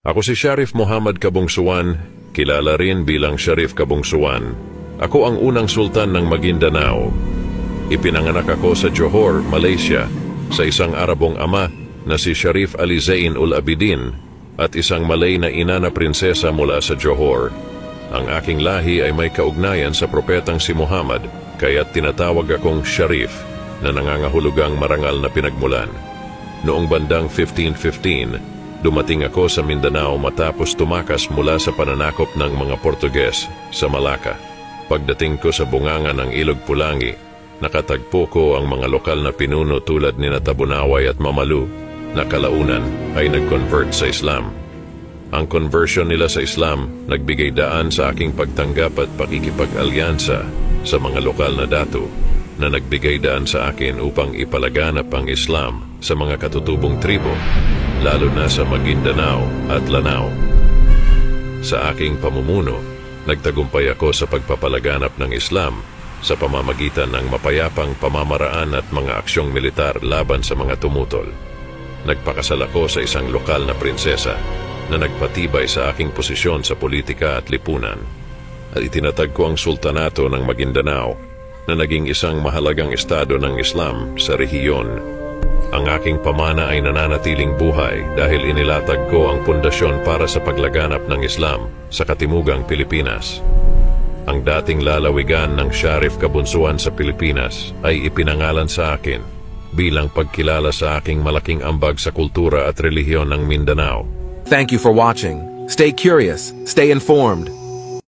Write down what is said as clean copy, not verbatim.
Ako si Sharif Muhammad Kabungsuan, kilala rin bilang Sharif Kabungsuan. Ako ang unang sultan ng Maguindanao. Ipinanganak ako sa Johor, Malaysia, sa isang Arabong ama na si Sharif Ali Zain ul Abidin at isang Malay na ina na prinsesa mula sa Johor. Ang aking lahi ay may kaugnayan sa propetang si Muhammad, kaya't tinatawag akong Sharif na nangangahulugang marangal na pinagmulan. Noong bandang 1515, dumating ako sa Mindanao matapos tumakas mula sa pananakop ng mga Portuges sa Malacca. Pagdating ko sa bunganga ng Ilog Pulangi, nakatagpo ko ang mga lokal na pinuno tulad ni Tabunaway at Mamalu na kalaunan ay nag-convert sa Islam. Ang conversion nila sa Islam nagbigay daan sa aking pagtanggap at pakikipag-alyansa sa mga lokal na dato na nagbigay daan sa akin upang ipalaganap ang Islam sa mga katutubong tribo, lalo na sa Maguindanao at Lanao. Sa aking pamumuno, nagtagumpay ako sa pagpapalaganap ng Islam sa pamamagitan ng mapayapang pamamaraan at mga aksyong militar laban sa mga tumutol. Nagpakasal ako sa isang lokal na prinsesa na nagpatibay sa aking posisyon sa politika at lipunan, at itinatag ko ang sultanato ng Maguindanao na naging isang mahalagang estado ng Islam sa rehiyon. Ang aking pamana ay nananatiling buhay dahil inilatag ko ang pundasyon para sa paglaganap ng Islam sa katimugang Pilipinas. Ang dating lalawigan ng Sharif Kabunsuan sa Pilipinas ay ipinangalan sa akin bilang pagkilala sa aking malaking ambag sa kultura at relihiyon ng Mindanao. Thank you for watching. Stay curious, stay informed.